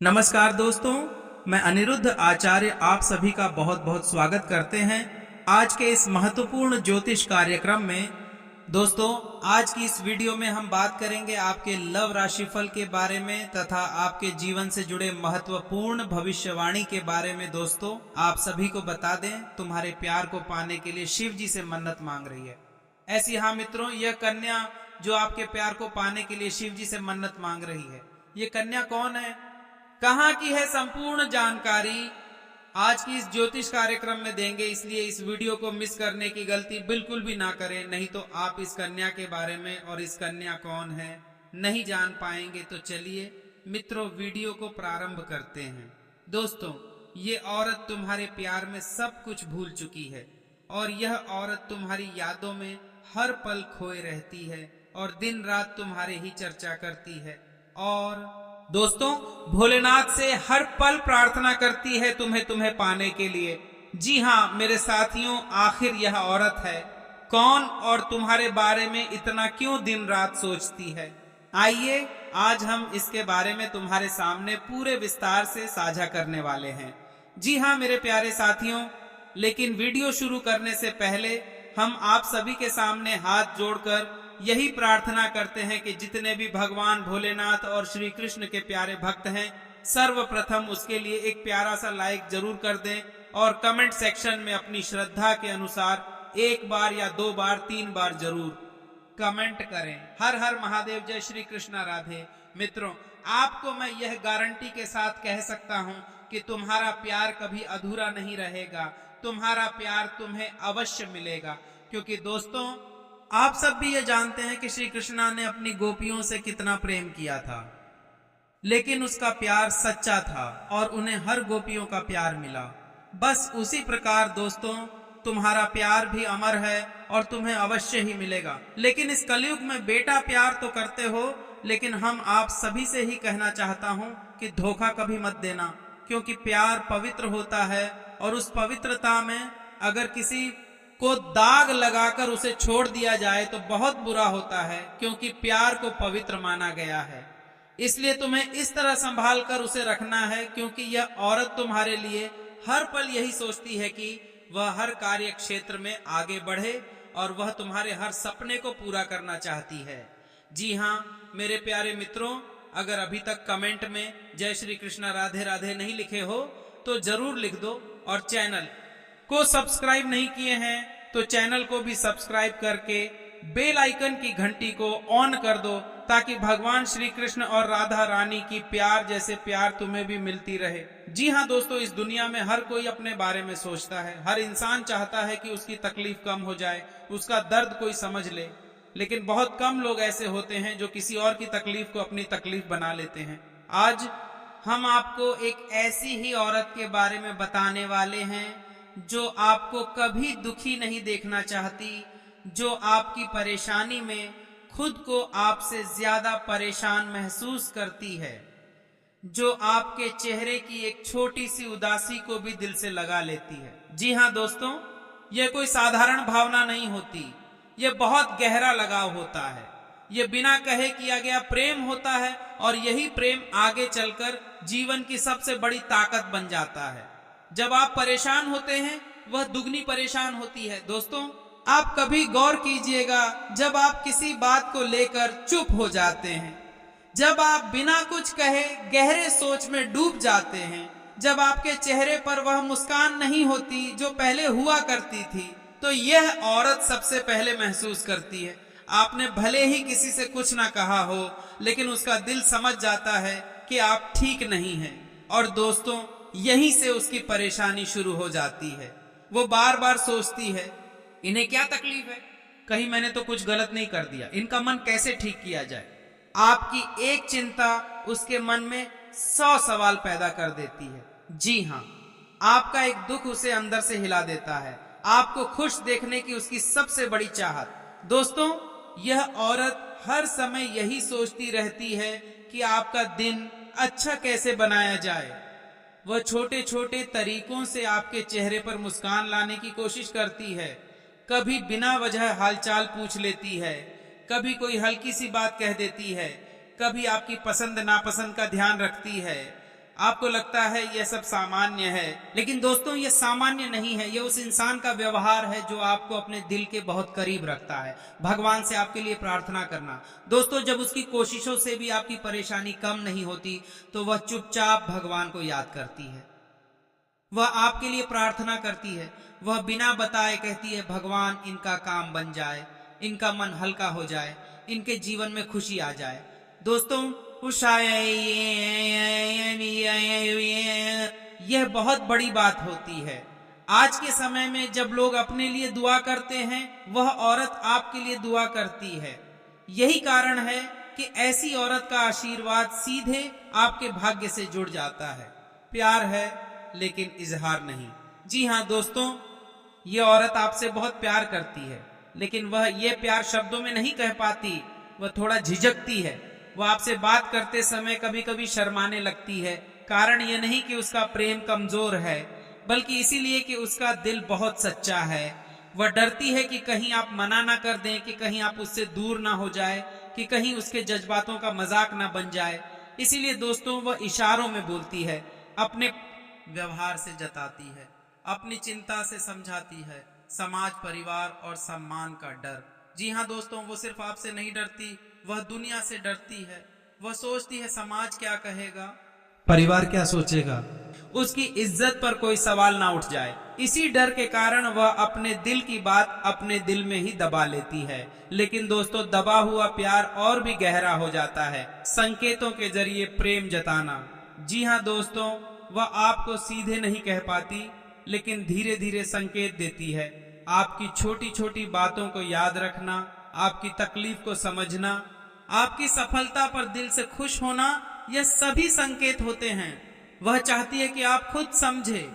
नमस्कार दोस्तों, मैं अनिरुद्ध आचार्य आप सभी का बहुत बहुत स्वागत करते हैं आज के इस महत्वपूर्ण ज्योतिष कार्यक्रम में। दोस्तों, आज की इस वीडियो में हम बात करेंगे आपके लव राशिफल के बारे में तथा आपके जीवन से जुड़े महत्वपूर्ण भविष्यवाणी के बारे में। दोस्तों, आप सभी को बता दें, तुम्हारे प्यार को पाने के लिए शिव जी से मन्नत मांग रही है। ऐसी हाँ मित्रों, यह कन्या जो आपके प्यार को पाने के लिए शिव जी से मन्नत मांग रही है, ये कन्या कौन है, कहाँ की है, संपूर्ण जानकारी आज की इस ज्योतिष कार्यक्रम में देंगे। इसलिए इस वीडियो को मिस करने की गलती बिल्कुल भी ना करें, नहीं तो आप इस कन्या के बारे में और इस कन्या कौन है नहीं जान पाएंगे। तो चलिए मित्रों, वीडियो को प्रारंभ करते हैं। दोस्तों, ये औरत तुम्हारे प्यार में सब कुछ भूल चुकी है और यह औरत तुम्हारी यादों में हर पल खोए रहती है और दिन रात तुम्हारे ही चर्चा करती है और दोस्तों, भोलेनाथ से हर पल प्रार्थना करती है तुम्हें पाने के लिए। जी हाँ मेरे साथियों, आखिर यह औरत है कौन और तुम्हारे बारे में इतना क्यों दिन रात सोचती है? आइए आज हम इसके बारे में तुम्हारे सामने पूरे विस्तार से साझा करने वाले हैं। जी हाँ मेरे प्यारे साथियों, लेकिन वीडियो शुरू करने से पहले हम आप सभी के सामने हाथ जोड़कर यही प्रार्थना करते हैं कि जितने भी भगवान भोलेनाथ और श्री कृष्ण के प्यारे भक्त हैं, सर्वप्रथम उसके लिए एक प्यारा सा लाइक जरूर कर दें और कमेंट सेक्शन में अपनी श्रद्धा के अनुसार एक बार या दो बार 3 बार जरूर कमेंट करें। हर हर महादेव, जय श्री कृष्णा राधे। मित्रों, आपको मैं यह गारंटी के साथ कह सकता हूं कि तुम्हारा प्यार कभी अधूरा नहीं रहेगा, तुम्हारा प्यार तुम्हें अवश्य मिलेगा। क्योंकि दोस्तों, आप सब भी ये जानते हैं कि श्री कृष्णा ने अपनी गोपियों से कितना प्रेम किया था, लेकिन उसका प्यार सच्चा था और उन्हें हर गोपियों का प्यार मिला। बस उसी प्रकार दोस्तों, तुम्हारा प्यार भी अमर है और तुम्हें अवश्य ही मिलेगा। लेकिन इस कलयुग में बेटा प्यार तो करते हो, लेकिन हम आप सभी से ही कहना चाहता हूं कि धोखा कभी मत देना, क्योंकि प्यार पवित्र होता है और उस पवित्रता में अगर किसी को दाग लगाकर उसे छोड़ दिया जाए तो बहुत बुरा होता है, क्योंकि प्यार को पवित्र माना गया है। इसलिए तुम्हें इस तरह संभाल कर उसे रखना है, क्योंकि यह औरत तुम्हारे लिए हर पल यही सोचती है कि वह हर कार्य क्षेत्र में आगे बढ़े और वह तुम्हारे हर सपने को पूरा करना चाहती है। जी हाँ मेरे प्यारे मित्रों, अगर अभी तक कमेंट में जय श्री कृष्णा राधे राधे नहीं लिखे हो तो जरूर लिख दो, और चैनल को सब्सक्राइब नहीं किए हैं तो चैनल को भी सब्सक्राइब करके बेल आइकन की घंटी को ऑन कर दो, ताकि भगवान श्री कृष्ण और राधा रानी की प्यार जैसे प्यार तुम्हें भी मिलती रहे। जी हाँ दोस्तों, इस दुनिया में हर कोई अपने बारे में सोचता है, हर इंसान चाहता है कि उसकी तकलीफ कम हो जाए, उसका दर्द कोई समझ ले, लेकिन बहुत कम लोग ऐसे होते हैं जो किसी और की तकलीफ को अपनी तकलीफ बना लेते हैं। आज हम आपको एक ऐसी ही औरत के बारे में बताने वाले हैं जो आपको कभी दुखी नहीं देखना चाहती, जो आपकी परेशानी में खुद को आपसे ज्यादा परेशान महसूस करती है, जो आपके चेहरे की एक छोटी सी उदासी को भी दिल से लगा लेती है। जी हाँ दोस्तों, यह कोई साधारण भावना नहीं होती, यह बहुत गहरा लगाव होता है, यह बिना कहे किया गया प्रेम होता है और यही प्रेम आगे चलकर जीवन की सबसे बड़ी ताकत बन जाता है। जब आप परेशान होते हैं, वह दुगनी परेशान होती है। दोस्तों, आप कभी गौर कीजिएगा, जब आप किसी बात को लेकर चुप हो जाते हैं, जब आप बिना कुछ कहे गहरे सोच में डूब जाते हैं, जब आपके चेहरे पर वह मुस्कान नहीं होती जो पहले हुआ करती थी, तो यह औरत सबसे पहले महसूस करती है। आपने भले ही किसी से कुछ ना कहा हो, लेकिन उसका दिल समझ जाता है कि आप ठीक नहीं हैं। और दोस्तों, यहीं से उसकी परेशानी शुरू हो जाती है। वो बार बार सोचती है, इन्हें क्या तकलीफ है, कहीं मैंने तो कुछ गलत नहीं कर दिया, इनका मन कैसे ठीक किया जाए। आपकी एक चिंता उसके मन में 100 सवाल पैदा कर देती है। जी हाँ, आपका एक दुख उसे अंदर से हिला देता है, आपको खुश देखने की उसकी सबसे बड़ी चाहत। दोस्तों, यह औरत हर समय यही सोचती रहती है कि आपका दिन अच्छा कैसे बनाया जाए। वह छोटे छोटे तरीकों से आपके चेहरे पर मुस्कान लाने की कोशिश करती है। कभी बिना वजह हालचाल पूछ लेती है, कभी कोई हल्की सी बात कह देती है, कभी आपकी पसंद नापसंद का ध्यान रखती है, आपको लगता है यह सब सामान्य है, लेकिन दोस्तों ये सामान्य नहीं है। ये उस इंसान का व्यवहार है जो आपको अपने दिल के बहुत करीब रखता है। भगवान से आपके लिए प्रार्थना करना दोस्तों, जब उसकी कोशिशों से भी आपकी परेशानी कम नहीं होती तो वह चुपचाप भगवान को याद करती है, वह आपके लिए प्रार्थना करती है, वह बिना बताए कहती है भगवान इनका काम बन जाए, इनका मन हल्का हो जाए, इनके जीवन में खुशी आ जाए। दोस्तों यह बहुत बड़ी बात होती है। आज के समय में जब लोग अपने लिए दुआ करते हैं, वह औरत आपके लिए दुआ करती है। यही कारण है कि ऐसी औरत का आशीर्वाद सीधे आपके भाग्य से जुड़ जाता है। प्यार है लेकिन इजहार नहीं। जी हाँ दोस्तों, ये औरत आपसे बहुत प्यार करती है, लेकिन वह ये प्यार शब्दों में नहीं कह पाती, वह थोड़ा झिझकती है। वह आपसे बात करते समय कभी कभी शर्माने लगती है। कारण यह नहीं कि उसका प्रेम कमजोर है, बल्कि इसीलिए कि उसका दिल बहुत सच्चा है। वह डरती है कि कहीं आप मना ना कर दें, कि कहीं आप उससे दूर ना हो जाए, कि कहीं उसके जज्बातों का मजाक ना बन जाए। इसीलिए दोस्तों वह इशारों में बोलती है, अपने व्यवहार से जताती है, अपनी चिंता से समझाती है, समाज, परिवार और सम्मान का डर। जी हाँ दोस्तों, वो सिर्फ आपसे नहीं डरती, वह दुनिया से डरती है। वह सोचती है समाज क्या कहेगा, परिवार क्या सोचेगा, उसकी इज्जत पर कोई सवाल ना उठ जाए। इसी डर के कारण वह अपने दिल की बात अपने दिल में ही दबा लेती है। लेकिन दोस्तों दबा हुआ प्यार और भी गहरा हो जाता है, संकेतों के जरिए प्रेम जताना। जी हाँ दोस्तों, वह आपको सीधे नहीं कह पाती, लेकिन धीरे धीरे संकेत देती है। आपकी छोटी छोटी बातों को याद रखना, आपकी तकलीफ को समझना, आपकी सफलता पर दिल से खुश होना, यह सभी संकेत होते हैं। वह चाहती है कि आप खुद समझे,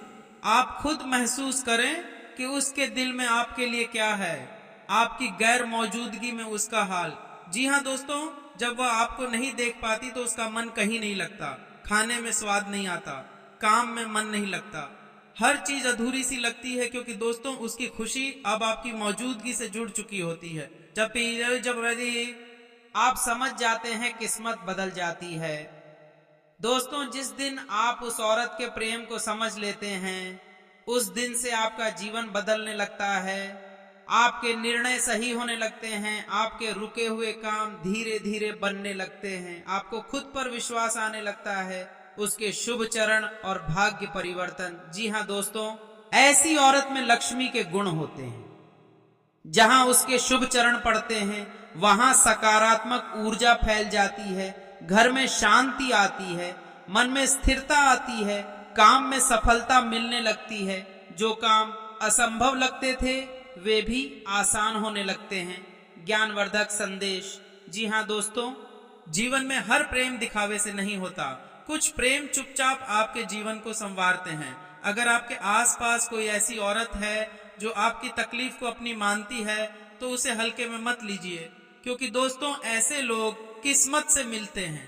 आप खुद महसूस करें कि उसके दिल में आपके लिए क्या है, आपकी गैर मौजूदगी में उसका हाल। जी हाँ दोस्तों, जब वह आपको नहीं देख पाती तो उसका मन कहीं नहीं लगता, खाने में स्वाद नहीं आता, काम में मन नहीं लगता, हर चीज अधूरी सी लगती है, क्योंकि दोस्तों उसकी खुशी अब आपकी मौजूदगी से जुड़ चुकी होती है। जब आप समझ जाते हैं किस्मत बदल जाती है। दोस्तों जिस दिन आप उस औरत के प्रेम को समझ लेते हैं, उस दिन से आपका जीवन बदलने लगता है, आपके निर्णय सही होने लगते हैं, आपके रुके हुए काम धीरे धीरे बनने लगते हैं, आपको खुद पर विश्वास आने लगता है, उसके शुभ चरण और भाग्य परिवर्तन। जी हाँ दोस्तों, ऐसी औरत में लक्ष्मी के गुण होते हैं। जहां उसके शुभ चरण पड़ते हैं वहां सकारात्मक ऊर्जा फैल जाती है, घर में शांति आती है, मन में स्थिरता आती है, काम में सफलता मिलने लगती है, जो काम असंभव लगते थे वे भी आसान होने लगते हैं। ज्ञानवर्धक संदेश। जी हाँ दोस्तों, जीवन में हर प्रेम दिखावे से नहीं होता, कुछ प्रेम चुपचाप आपके जीवन को संवारते हैं। अगर आपके आसपास कोई ऐसी औरत है जो आपकी तकलीफ को अपनी मानती है तो उसे हल्के में मत लीजिए, क्योंकि दोस्तों ऐसे लोग किस्मत से मिलते हैं।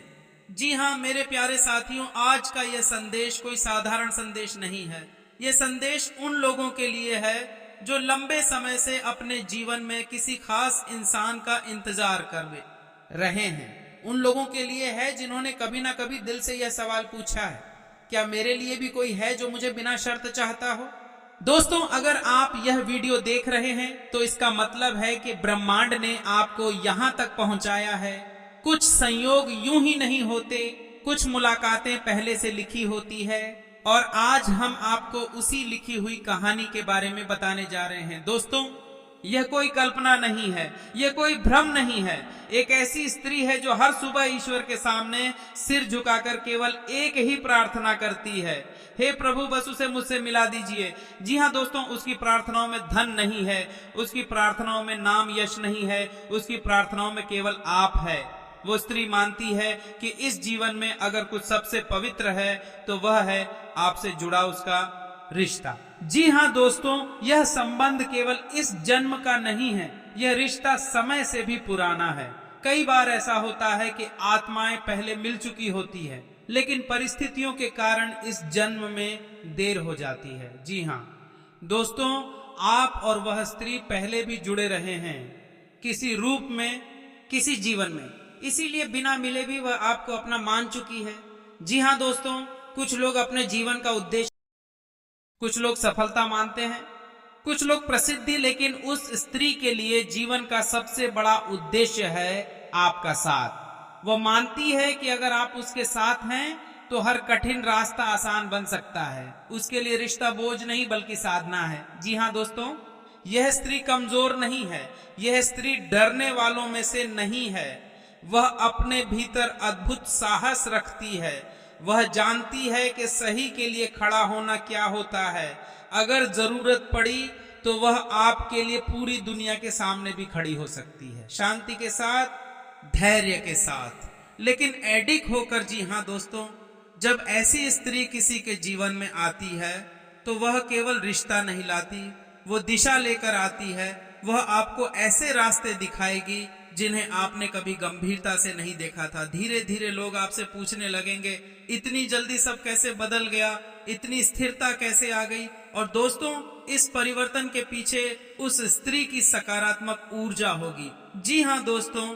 जी हाँ मेरे प्यारे साथियों, आज का यह संदेश कोई साधारण संदेश नहीं है। यह संदेश उन लोगों के लिए है जो लंबे समय से अपने जीवन में किसी खास इंसान का इंतजार कर रहे हैं। उन लोगों के लिए है जिन्होंने कभी ना कभी दिल से यह सवाल पूछा है, क्या मेरे लिए भी कोई है जो मुझे बिना शर्त चाहता हो। दोस्तों अगर आप यह वीडियो देख रहे हैं तो इसका मतलब है कि ब्रह्मांड ने आपको यहाँ तक पहुंचाया है। कुछ संयोग यूं ही नहीं होते, कुछ मुलाकातें पहले से लिखी होती है, और आज हम आपको उसी लिखी हुई कहानी के बारे में बताने जा रहे हैं। दोस्तों यह कोई कल्पना नहीं है, यह कोई भ्रम नहीं है। एक ऐसी स्त्री है जो हर सुबह ईश्वर के सामने सिर झुकाकर केवल एक ही प्रार्थना करती है, हे प्रभु बस उसे मुझसे मिला दीजिए। जी हाँ दोस्तों, उसकी प्रार्थनाओं में धन नहीं है, उसकी प्रार्थनाओं में नाम यश नहीं है, उसकी प्रार्थनाओं में केवल आप है। वो स्त्री मानती है कि इस जीवन में अगर कुछ सबसे पवित्र है तो वह है आपसे जुड़ा उसका रिश्ता। जी हाँ दोस्तों, यह संबंध केवल इस जन्म का नहीं है, यह रिश्ता समय से भी पुराना है। कई बार ऐसा होता है कि आत्माएं पहले मिल चुकी होती है, लेकिन परिस्थितियों के कारण इस जन्म में देर हो जाती है। जी हाँ दोस्तों, आप और वह स्त्री पहले भी जुड़े रहे हैं किसी रूप में, किसी जीवन में, इसीलिए बिना मिले भी वह आपको अपना मान चुकी है। जी हाँ दोस्तों, कुछ लोग अपने जीवन का उद्देश्य, कुछ लोग सफलता मानते हैं, कुछ लोग प्रसिद्धि, लेकिन उस स्त्री के लिए जीवन का सबसे बड़ा उद्देश्य है आपका साथ। वो मानती है कि अगर आप उसके साथ हैं तो हर कठिन रास्ता आसान बन सकता है। उसके लिए रिश्ता बोझ नहीं बल्कि साधना है। जी हाँ दोस्तों, यह स्त्री कमजोर नहीं है, यह स्त्री डरने वालों में से नहीं है। वह अपने भीतर अद्भुत साहस रखती है। वह जानती है कि सही के लिए खड़ा होना क्या होता है। अगर जरूरत पड़ी तो वह आपके लिए पूरी दुनिया के सामने भी खड़ी हो सकती है, शांति के साथ, धैर्य के साथ, लेकिन एडिक होकर। जी हाँ दोस्तों, जब ऐसी स्त्री किसी के जीवन में आती है तो वह केवल रिश्ता नहीं लाती, वो दिशा लेकर आती है। वह आपको ऐसे रास्ते दिखाएगी जिन्हें आपने कभी गंभीरता से नहीं देखा था। धीरे धीरे लोग आपसे पूछने लगेंगे, इतनी जल्दी सब कैसे बदल गया, इतनी स्थिरता कैसे आ गई। और दोस्तों, इस परिवर्तन के पीछे उस स्त्री की सकारात्मक ऊर्जा होगी। जी हाँ दोस्तों,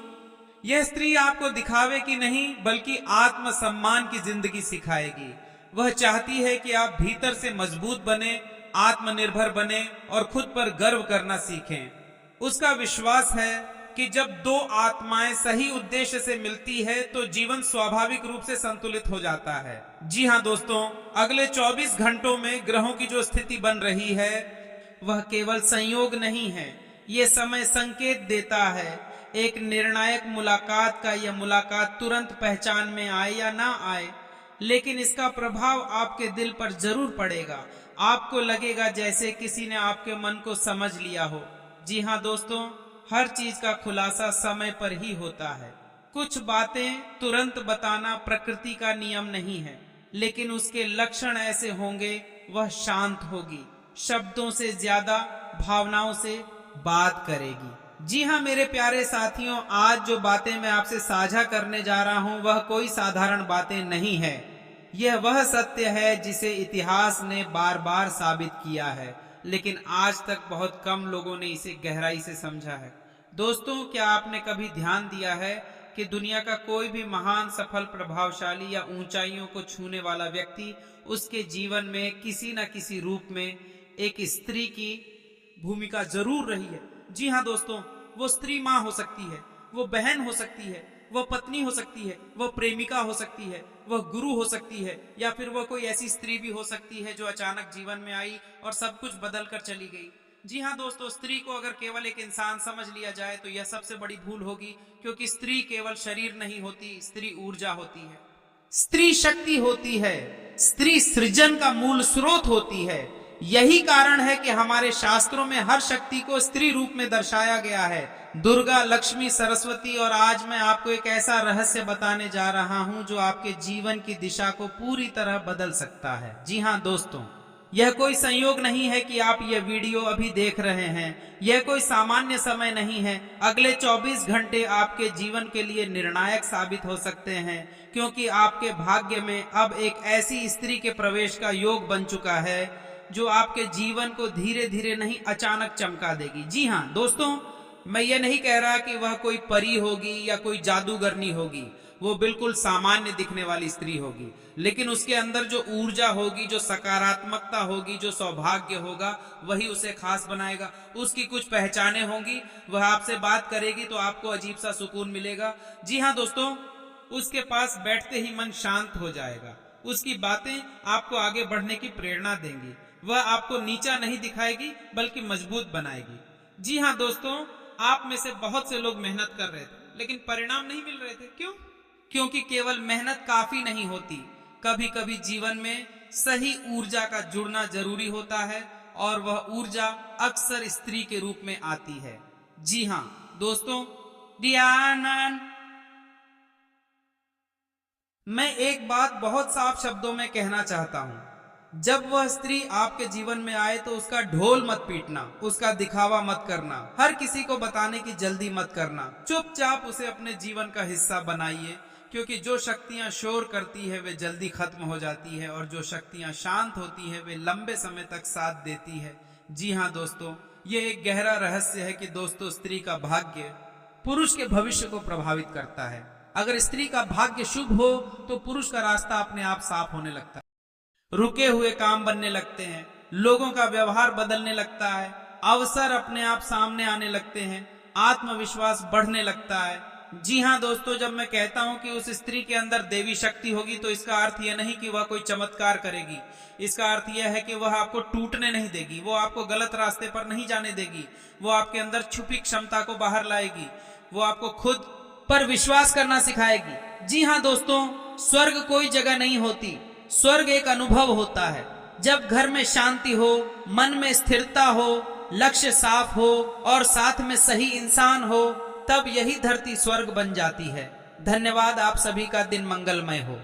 यह स्त्री आपको दिखावे की नहीं बल्कि आत्मसम्मान की जिंदगी सिखाएगी। वह चाहती है कि आप भीतर से मजबूत बने, आत्मनिर्भर बने और खुद पर गर्व करना सीखें। उसका विश्वास है कि जब दो आत्माएं सही उद्देश्य से मिलती है तो जीवन स्वाभाविक रूप से संतुलित हो जाता है। जी हाँ दोस्तों, अगले 24 घंटों में ग्रहों की जो स्थिति बन रही है वह केवल संयोग नहीं है। ये समय संकेत देता है एक निर्णायक मुलाकात का। यह मुलाकात तुरंत पहचान में आए या ना आए, लेकिन इसका प्रभाव आपके दिल पर जरूर पड़ेगा। आपको लगेगा जैसे किसी ने आपके मन को समझ लिया हो। जी हाँ दोस्तों, हर चीज का खुलासा समय पर ही होता है। कुछ बातें तुरंत बताना प्रकृति का नियम नहीं है, लेकिन उसके लक्षण ऐसे होंगे। वह शांत होगी, शब्दों से ज्यादा भावनाओं से बात करेगी। जी हाँ मेरे प्यारे साथियों, आज जो बातें मैं आपसे साझा करने जा रहा हूं वह कोई साधारण बातें नहीं है। यह वह सत्य है जिसे इतिहास ने बार बार साबित किया है, लेकिन आज तक बहुत कम लोगों ने इसे गहराई से समझा है। दोस्तों, क्या आपने कभी ध्यान दिया है कि दुनिया का कोई भी महान, सफल, प्रभावशाली या ऊंचाइयों को छूने वाला व्यक्ति, उसके जीवन में किसी न किसी रूप में एक स्त्री की भूमिका जरूर रही है। जी हाँ दोस्तों, वो स्त्री माँ हो सकती है, वो बहन हो सकती है, वह पत्नी हो सकती है, वह प्रेमिका हो सकती है, वह गुरु हो सकती है, या फिर वह कोई ऐसी स्त्री भी हो सकती है जो अचानक जीवन में आई और सब कुछ बदल कर चली गई। जी हाँ दोस्तों, स्त्री को अगर केवल एक इंसान समझ लिया जाए तो यह सबसे बड़ी भूल होगी, क्योंकि स्त्री केवल शरीर नहीं होती, स्त्री ऊर्जा होती है, स्त्री शक्ति होती है, स्त्री सृजन का मूल स्रोत होती है। यही कारण है कि हमारे शास्त्रों में हर शक्ति को स्त्री रूप में दर्शाया गया है, दुर्गा, लक्ष्मी, सरस्वती। और आज मैं आपको एक ऐसा रहस्य बताने जा रहा हूं जो आपके जीवन की दिशा को पूरी तरह बदल सकता है। जी हाँ दोस्तों, यह कोई संयोग नहीं है कि आप यह वीडियो अभी देख रहे हैं। यह कोई सामान्य समय नहीं है। अगले 24 घंटे आपके जीवन के लिए निर्णायक साबित हो सकते हैं, क्योंकि आपके भाग्य में अब एक ऐसी स्त्री के प्रवेश का योग बन चुका है जो आपके जीवन को धीरे धीरे नहीं, अचानक चमका देगी। जी हाँ दोस्तों, मैं ये नहीं कह रहा कि वह कोई परी होगी या कोई जादूगरनी होगी। वो बिल्कुल सामान्य दिखने वाली स्त्री होगी, लेकिन उसके अंदर जो ऊर्जा होगी, जो सकारात्मकता होगी, जो सौभाग्य होगा, वही उसे खास बनाएगा। उसकी कुछ पहचाने होंगी, वह आपसे बात करेगी तो आपको अजीब सा सुकून मिलेगा। जी हाँ दोस्तों, उसके पास बैठते ही मन शांत हो जाएगा। उसकी बातें आपको आगे बढ़ने की प्रेरणा देंगी। वह आपको नीचा नहीं दिखाएगी बल्कि मजबूत बनाएगी। जी हाँ दोस्तों, आप में से बहुत से लोग मेहनत कर रहे थे लेकिन परिणाम नहीं मिल रहे थे। क्यों? क्योंकि केवल मेहनत काफी नहीं होती, कभी कभी जीवन में सही ऊर्जा का जुड़ना जरूरी होता है, और वह ऊर्जा अक्सर स्त्री के रूप में आती है। जी हाँ दोस्तों, ध्यान। मैं एक बात बहुत साफ शब्दों में कहना चाहता हूं, जब वह स्त्री आपके जीवन में आए तो उसका ढोल मत पीटना, उसका दिखावा मत करना, हर किसी को बताने की जल्दी मत करना। चुपचाप उसे अपने जीवन का हिस्सा बनाइए, क्योंकि जो शक्तियां शोर करती है वे जल्दी खत्म हो जाती है, और जो शक्तियां शांत होती है वे लंबे समय तक साथ देती है। जी हाँ दोस्तों, ये एक गहरा रहस्य है कि दोस्तों, स्त्री का भाग्य पुरुष के भविष्य को प्रभावित करता है। अगर स्त्री का भाग्य शुभ हो तो पुरुष का रास्ता अपने आप साफ होने लगता है। रुके हुए काम बनने लगते हैं, लोगों का व्यवहार बदलने लगता है, अवसर अपने आप सामने आने लगते हैं, आत्मविश्वास बढ़ने लगता है। जी हाँ दोस्तों, जब मैं कहता हूं कि उस स्त्री के अंदर देवी शक्ति होगी तो इसका अर्थ यह नहीं कि वह कोई चमत्कार करेगी। इसका अर्थ यह है कि वह आपको टूटने नहीं देगी, वो आपको गलत रास्ते पर नहीं जाने देगी, वो आपके अंदर छुपी क्षमता को बाहर लाएगी, वो आपको खुद पर विश्वास करना सिखाएगी। जी हाँ दोस्तों, स्वर्ग कोई जगह नहीं होती, स्वर्ग एक अनुभव होता है। जब घर में शांति हो, मन में स्थिरता हो, लक्ष्य साफ हो और साथ में सही इंसान हो, तब यही धरती स्वर्ग बन जाती है। धन्यवाद। आप सभी का दिन मंगलमय हो।